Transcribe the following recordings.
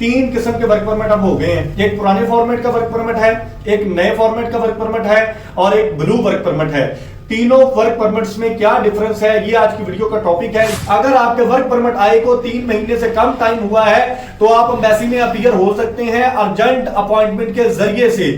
तीन किस्म के वर्क परमिट अब हो गए हैं। एक पुराने फॉर्मेट का वर्क परमिट है, एक नए फॉर्मेट का वर्क परमिट है और एक ब्लू वर्क परमिट है। तीनों वर्क परमिट्स में क्या डिफरेंस है, ये आज की वीडियो का टॉपिक है। अगर आपके वर्क परमिट आए को 3 महीने से कम टाइम हुआ है तो आप एम्बेसी में अपीयर हो सकते हैं अर्जेंट अपॉइंटमेंट के जरिए से।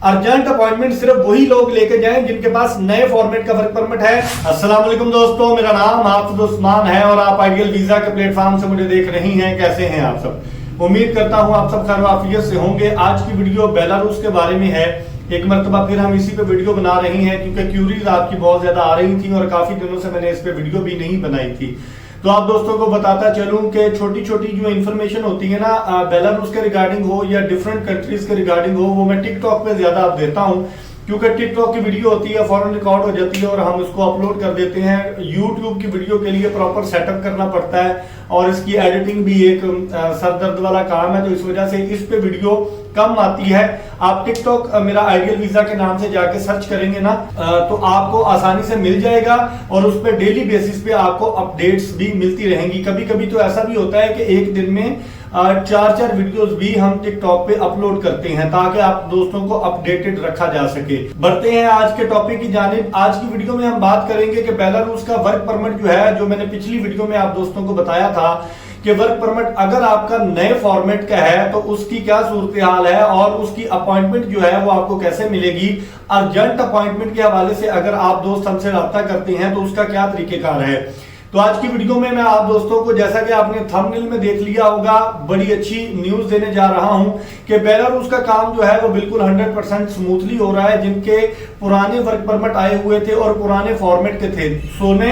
अर्जेंट अपॉइंटमेंट सिर्फ वही लोग लेके जाएं जिनके पास नए फॉर्मेट का वर्क परमिट है। अस्सलाम वालेकुम दोस्तों, मेरा नाम हाफिज उस्मान है और आप आइडियल वीजा के प्लेटफॉर्म से मुझे देख रही हैं। कैसे हैं आप सब? उम्मीद करता हूं आप सब खैर आफियत से होंगे। आज की वीडियो बेलारूस के बारे में है। एक मरतबा फिर हम इसी पे वीडियो बना रहे हैं क्योंकि क्यूरीज आपकी बहुत ज्यादा आ रही थी और काफी दिनों से मैंने इस पे वीडियो भी नहीं बनाई थी। तो आप दोस्तों को बताता चलूं कि छोटी छोटी जो इन्फॉर्मेशन होती है ना बेलारूस के रिगार्डिंग हो या डिफरेंट कंट्रीज के रिगार्डिंग हो, वो मैं टिकटॉक पे ज्यादा आप देता हूं क्योंकि टिकटॉक की वीडियो होती है फौरन रिकॉर्ड हो जाती है और हम उसको अपलोड कर देते हैं। यूट्यूब की वीडियो के लिए प्रॉपर सेटअप करना पड़ता है और इसकी एडिटिंग भी एक सरदर्द वाला काम है, तो इस वजह से इस पे वीडियो कम आती है। आप टिकटॉक मेरा आइडियल वीजा के नाम से जाके सर्च करेंगे ना तो आपको आसानी से मिल जाएगा और उस पर डेली बेसिस पे आपको अपडेट्स भी मिलती रहेंगी। कभी कभी तो ऐसा भी होता है कि एक दिन में 4 वीडियोस भी हम टिकटॉक पे अपलोड करते हैं ताकि आप दोस्तों को अपडेटेड रखा जा सके। बढ़ते हैं आज के टॉपिक की जानिब। आज की वीडियो में हम बात करेंगे कि बेलारूस का वर्क परमिट जो है, जो मैंने पिछली वीडियो में आप दोस्तों को बताया था कि वर्क परमिट अगर आपका नए फॉर्मेट का है तो उसकी क्या सूरत हाल है और उसकी अपॉइंटमेंट जो है वो आपको कैसे मिलेगी। अर्जेंट अपॉइंटमेंट के हवाले से अगर आप दोस्त हमसे रब्ता करते हैं तो उसका क्या तरीकेकार है। तो आज की वीडियो में मैं आप दोस्तों को, जैसा कि आपने थंबनेल में देख लिया होगा, बड़ी अच्छी न्यूज देने जा रहा हूं कि बेलारूस का काम जो है वो बिल्कुल 100% स्मूथली हो रहा है। जिनके पुराने वर्क परमिट आए हुए थे और पुराने फॉर्मेट के थे, सोने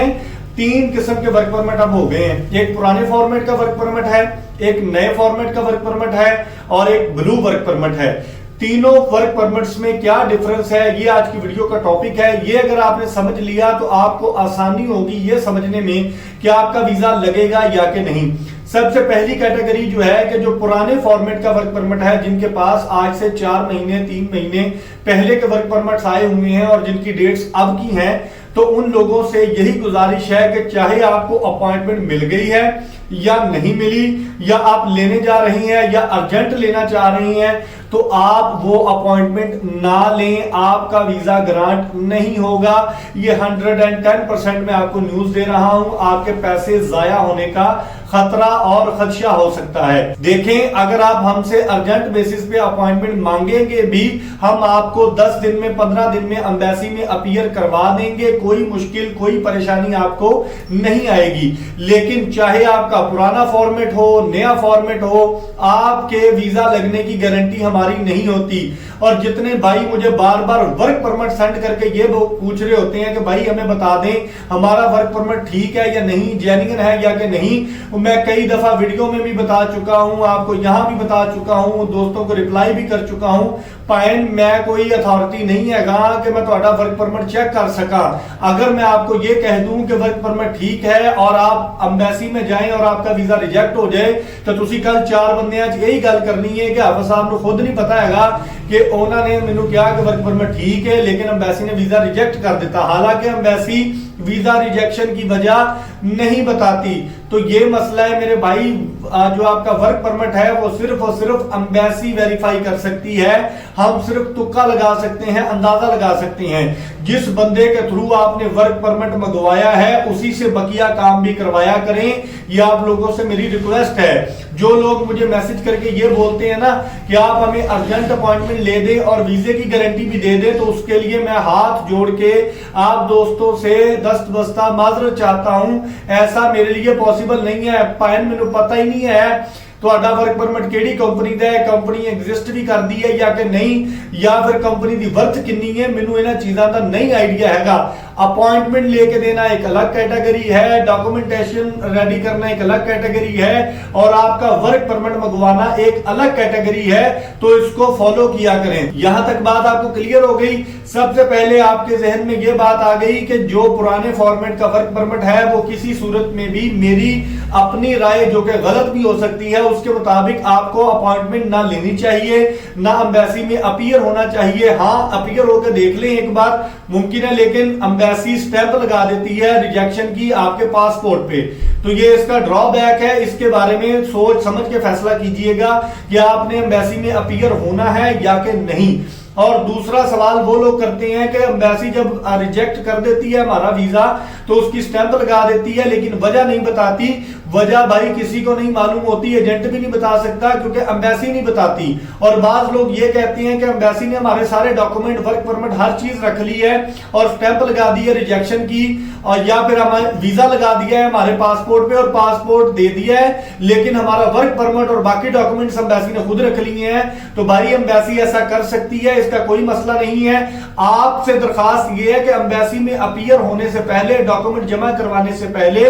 3 किस्म के वर्क परमिट अब हो गए हैं। एक पुराने फॉर्मेट का वर्क परमिट है, एक नए फॉर्मेट का वर्क परमिट है और एक ब्लू वर्क परमिट है। तीनों वर्क परमिट्स में क्या डिफरेंस है, ये आज की वीडियो का टॉपिक है। ये अगर आपने समझ लिया तो आपको आसानी होगी ये समझने में कि आपका वीजा लगेगा या कि नहीं। सबसे पहली कैटेगरी जो है कि जो पुराने फॉर्मेट का वर्क परमिट है, जिनके पास आज से 4 महीने 3 महीने पहले के वर्क परमिट्स आए हुए हैं और जिनकी डेट्स अब की हैं, तो उन लोगों से यही गुजारिश है कि चाहे आपको अपॉइंटमेंट मिल गई है या नहीं मिली, या आप लेने जा रही हैं या अर्जेंट लेना चाह रही हैं, तो आप वो अपॉइंटमेंट ना लें, आपका वीजा ग्रांट नहीं होगा। ये 110% मैं आपको न्यूज दे रहा हूं। आपके पैसे जाया होने का खतरा और खदशा हो सकता है। देखें, अगर आप हमसे अर्जेंट बेसिस पे अपॉइंटमेंट मांगेंगे भी, हम आपको 10 दिन में 15 दिन में एम्बेसी में अपीयर करवा देंगे। कोई मुश्किल कोई परेशानी आपको नहीं आएगी। लेकिन चाहे आपका पुराना फॉर्मेट हो नया फॉर्मेट हो, आपके वीजा लगने की गारंटी हमारी नहीं होती। और जितने भाई मुझे बार बार वर्क परमिट सेंड करके ये पूछ रहे होते हैं कि भाई हमें बता दें हमारा वर्क परमिट ठीक है या नहीं, जेन्युइन है या कि नहीं, मैं कई दफा वीडियो में भी बता चुका हूं, आपको यहां भी बता चुका हूं, दोस्तों को रिप्लाई भी कर चुका हूं। पाइन मैं कोई अथॉरिटी नहीं है कि मैं ਤੁਹਾਡਾ वर्क परमिट चेक कर सका। अगर मैं आपको ये कह दूं कि वर्क परमिट ठीक है और आप एम्बेसी में जाएं और आपका वीजा रिजेक्ट हो जाए, तो ਤੁਸੀਂ ਕੱਲ 4 ਬੰਦਿਆਂ 'ਚ यही गल करनी है कि हाफिज साहब ਨੂੰ खुद नहीं पता हैगा कि उन्होंने मैनू कहा कि वर्क परमिट ठीक है लेकिन एम्बेसी ने वीजा रिजेक्ट कर दिता। हालांकि एम्बेसी वीजा रिजेक्शन की वजह नहीं बताती। तो ये मसला है मेरे भाई, जो आपका वर्क परमिट है वो सिर्फ और सिर्फ एम्बेसी वेरीफाई कर सकती है। हम सिर्फ तुक्का लगा सकते हैं, अंदाजा लगा सकते हैं। जिस बंदे के थ्रू आपने वर्क परमिट मंगवाया है उसी से बकिया काम भी करवाया करें। ये आप लोगों से मेरी रिक्वेस्ट है। जो लोग मुझे मैसेज करके ये बोलते हैं ना कि आप हमें अर्जेंट अपॉइंटमेंट ले दें और वीजे की गारंटी भी दे दें, तो उसके लिए मैं हाथ जोड़ के आप दोस्तों से दस्तबस्ता माजरत चाहता हूं। ऐसा मेरे लिए पॉसिबल नहीं है। पाइन मैंने पता ही नहीं है ਤੁਹਾਡਾ वर्क परमिट ਕਿਹੜੀ ਕੰਪਨੀ ਦਾ ਹੈ, ਕੰਪਨੀ ਐਗਜ਼ਿਸਟ ਵੀ ਕਰਦੀ ਹੈ ਜਾਂ ਕਿ ਨਹੀਂ, ਜਾਂ ਫਿਰ ਕੰਪਨੀ ਦੀ ਵਰਥ ਕਿੰਨੀ ਹੈ, ਮੈਨੂੰ ਇਹਨਾਂ ਚੀਜ਼ਾਂ ਦਾ ਨਹੀਂ ਆਈਡੀਆ ਹੈਗਾ। अपॉइंटमेंट लेके देना एक अलग कैटेगरी है, डॉक्यूमेंटेशन रेडी करना एक अलग कैटेगरी है और आपका वर्क परमिट मंगवाना एक अलग कैटेगरी है। तो इसको फॉलो किया करें। यहां तक बात आपको क्लियर हो गई। सबसे पहले आपके जहन में यह बात आ गई कि जो पुराने फॉर्मेट का वर्क परमिट है वो किसी सूरत में भी, मेरी अपनी राय जो कि गलत भी हो सकती है, उसके मुताबिक आपको अपॉइंटमेंट ना लेनी चाहिए, ना एम्बेसी में अपीयर होना चाहिए। हाँ, अपीयर होकर देख लें एक बार, मुमकिन है, लेकिन एम्बेसी स्टैंप लगा देती है रिजेक्शन की आपके पासपोर्ट पे। तो ये इसका ड्रॉबैक है। इसके बारे में सोच समझ के फैसला कीजिएगा कि आपने एम्बेसी में अपीयर होना है या कि नहीं। और दूसरा सवाल वो लोग करते हैं कि एम्बेसी जब रिजेक्ट कर देती है हमारा वीजा तो उसकी स्टैंप लगा देती है, लेकिन वजह नहीं बताती। वजह भाई किसी को नहीं मालूम होती, एजेंट भी नहीं बता सकता क्योंकि एम्बेसी नहीं बताती। और बाज लोग ये कहते हैं कि एम्बेसी ने हमारे सारे डॉक्यूमेंट, वर्क परमिट, हर चीज रख ली है और स्टैंप लगा दी है रिजेक्शन की, और या फिर हमारे वीजा लगा दिया है हमारे पासपोर्ट पे और पासपोर्ट दे दिया है, लेकिन हमारा वर्क परमिट और बाकी डॉक्यूमेंट्स एम्बेसी ने खुद रख लिए हैं। तो भाई एम्बेसी ऐसा कर सकती है, इसका कोई मसला नहीं है। आपसे दरखास्त ये है कि एम्बेसी में अपीयर होने से पहले, डॉक्यूमेंट जमा करवाने से पहले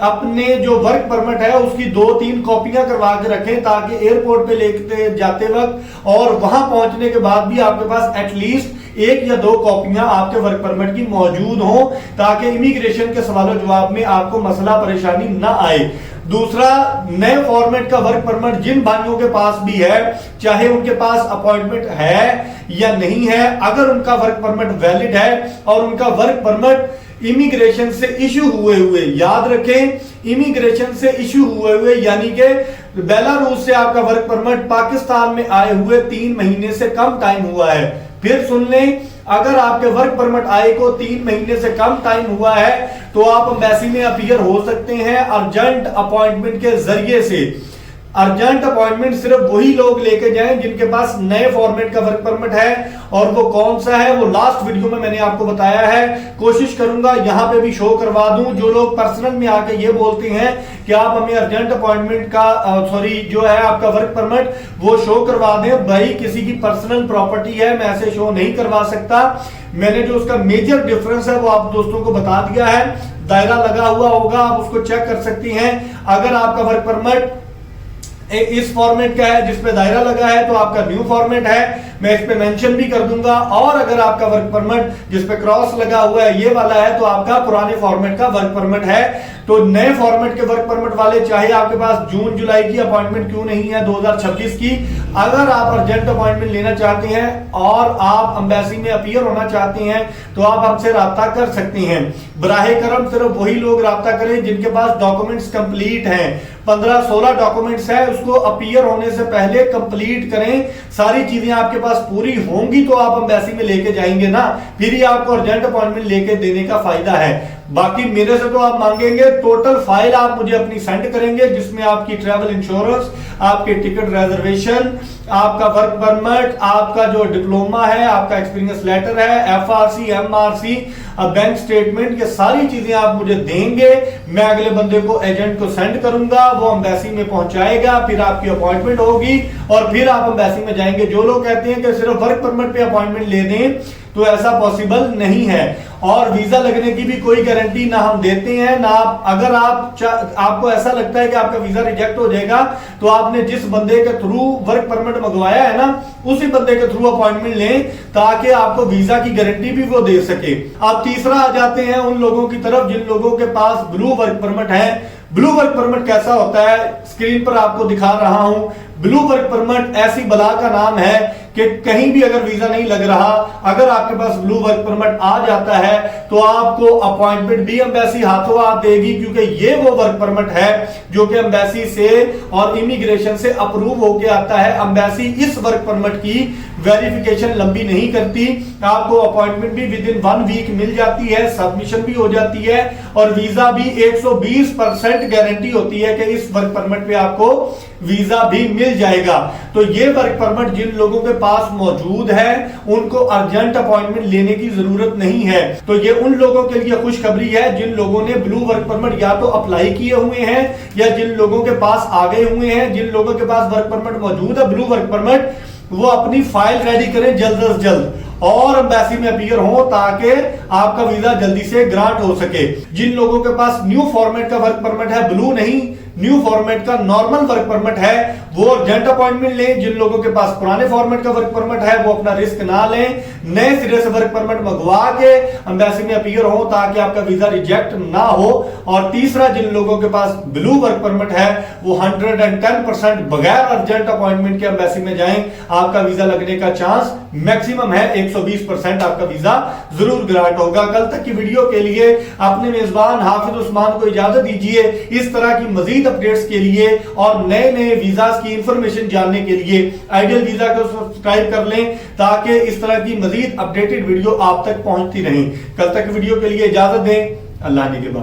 अपने जो वर्क परमिट है उसकी 2-3 कॉपियां करवा के रखें, ताकि एयरपोर्ट पे लेके जाते वक्त और वहां पहुंचने के बाद भी आपके पास एटलीस्ट 1 या 2 कॉपियां आपके वर्क परमिट की मौजूद हो, ताकि इमिग्रेशन के सवालों जवाब में आपको मसला परेशानी ना आए। दूसरा, नए फॉर्मेट का वर्क परमिट जिन भाइयों के पास भी है, चाहे उनके पास अपॉइंटमेंट है या नहीं है, अगर उनका वर्क परमिट वैलिड है और उनका वर्क परमिट इमिग्रेशन से इश्यू हुए, याद रखें, इमिग्रेशन से इश्यू हुए यानी कि बेलारूस से आपका वर्क परमिट पाकिस्तान में आए हुए 3 महीने से कम टाइम हुआ है। फिर सुन लें, अगर आपके वर्क परमिट आए को 3 महीने से कम टाइम हुआ है तो आप एम्बेसी में अपीयर हो सकते हैं अर्जेंट अपॉइंटमेंट के जरिए से। अर्जेंट अपॉइंटमेंट सिर्फ वही लोग लेके जाएं जिनके पास नए फॉर्मेट का वर्क परमिट है, और वो कौन सा है वो लास्ट वीडियो में मैंने आपको बताया है। कोशिश करूंगा यहां पे भी शो करवा दूं। जो लोग पर्सनल में आके ये बोलते हैं कि आप हमें अर्जेंट अपॉइंटमेंट का जो है आपका वर्क परमिट वो शो करवा दें, भाई किसी की पर्सनल प्रॉपर्टी है, मैं ऐसे शो नहीं करवा सकता। मैंने जो उसका मेजर डिफरेंस है वो आप दोस्तों को बता दिया है, दायरा लगा हुआ होगा, आप उसको चेक कर सकती हैं। अगर आपका वर्क परमिट इस फॉर्मेट का है जिसपे दायरा लगा है तो आपका न्यू फॉर्मेट है, मैं इस पे मेंशन भी कर दूंगा। और अगर आपका वर्क परमिट जिसपे क्रॉस लगा हुआ है ये वाला है तो आपका पुराने फॉर्मेट का वर्क परमिट है। तो नए फॉर्मेट के वर्क परमिट वाले, चाहे आपके पास जून जुलाई की अपॉइंटमेंट क्यों नहीं है 2026 की, अगर आप अर्जेंट अपॉइंटमेंट लेना चाहते हैं और आप एम्बेसी में अपीयर होना चाहते हैं तो आप हमसे राब्ता कर सकते हैं। बराहे करम सिर्फ वही लोग राब्ता करें जिनके पास डॉक्यूमेंट्स कंप्लीट हैं, 15-16 डॉक्यूमेंट्स है, उसको अपीयर होने से पहले कंप्लीट करें। सारी चीजें आपके पास पूरी होंगी तो आप एम्बेसी में लेके जाएंगे ना, फिर ही आपको अर्जेंट अपॉइंटमेंट लेके देने का फायदा है। बाकी मेरे से तो आप मांगेंगे टोटल फाइल आप मुझे अपनी सेंड करेंगे जिसमें आपकी ट्रैवल इंश्योरेंस, आपके टिकट रिजर्वेशन, आपका वर्क परमिट, आपका जो डिप्लोमा है, आपका एक्सपीरियंस लेटर है, FRC, MRC, बैंक स्टेटमेंट, ये सारी चीजें आप मुझे देंगे। मैं अगले बंदे को, एजेंट को सेंड करूंगा, वो एम्बेसी में पहुंचाएगा, फिर आपकी अपॉइंटमेंट होगी और फिर आप एम्बेसी में जाएंगे। जो लोग कहते हैं कि सिर्फ वर्क परमिट पे अपॉइंटमेंट ले दें तो ऐसा पॉसिबल नहीं है, और वीजा लगने की भी कोई गारंटी ना हम देते हैं ना आप। अगर आपको ऐसा लगता है कि आपका वीजा रिजेक्ट हो जाएगा तो आपने जिस बंदे के थ्रू वर्क परमिट मंगवाया है ना उसी बंदे के थ्रू अपॉइंटमेंट लें ताकि आपको वीजा की गारंटी भी वो दे सके। अब तीसरा आ जाते हैं उन लोगों की तरफ जिन लोगों के पास ब्लू वर्क परमिट है। ब्लू वर्क परमिट कैसा होता है स्क्रीन पर आपको दिखा रहा हूं। ब्लू वर्क परमिट ऐसी बला का नाम है कि कहीं भी अगर वीजा नहीं लग रहा, अगर आपके पास ब्लू वर्क परमिट आ जाता है तो आपको अपॉइंटमेंट भी एम्बेसी हाथों हाथ देगी, क्योंकि ये वो वर्क परमिट है जो कि एम्बेसी से और इमिग्रेशन से अप्रूव होके आता है। एम्बेसी इस वर्क परमिट की वेरिफिकेशन लंबी नहीं करती, आपको अपॉइंटमेंट भी विद इन 1 वीक मिल जाती है, सबमिशन भी हो जाती है और वीजा भी 120% गारंटी होती है कि इस वर्क परमिट पे आपको वीजा भी मिल जाएगा। तो ये वर्क परमिट जिन लोगों के पास मौजूद है उनको अर्जेंट अपॉइंटमेंट लेने की जरूरत नहीं है। तो ये उन लोगों के लिए खुशखबरी है जिन लोगों ने ब्लू वर्क परमिट या तो अप्लाई किए हुए हैं या जिन लोगों के पास आ गए हुए हैं। जिन लोगों के पास वर्क परमिट मौजूद है ब्लू वर्क परमिट, वो अपनी फाइल रेडी करें जल्द से जल्द और एम्बेसी में अपीयर हो ताकि आपका वीजा जल्दी से ग्रांट हो सके। जिन लोगों के पास न्यू फॉर्मेट का वर्क परमिट है, ब्लू नहीं, न्यू फॉर्मेट का नॉर्मल वर्क परमिट है वो अर्जेंट अपॉइंटमेंट लें। जिन लोगों के पास पुराने फॉर्मेट का वर्क परमिट है वो अपना रिस्क ना लें, नए सिरे से वर्क परमिट मंगवा के एम्बेसी में अपीयर हो ताकि आपका वीजा रिजेक्ट ना हो। और तीसरा, जिन लोगों के पास ब्लू वर्क परमिट है वो 110% बगैर अर्जेंट अपॉइंटमेंट के एम्बेसी में जाएं, आपका वीजा लगने का चांस मैक्सिमम है 120% आपका वीजा जरूर ग्रांट होगा। कल तक की वीडियो के लिए अपने मेजबान हाफिज उस्मान को इजाजत दीजिए। इस तरह की मजीद अपडेट्स के लिए और नए नए वीजा की इंफॉर्मेशन जानने के लिए आइडियल वीजा को सब्सक्राइब कर लें ताकि इस तरह की मजीद अपडेटेड वीडियो आप तक पहुंचती रहें। कल तक वीडियो के लिए इजाजत दें। अल्लाह निगहबान।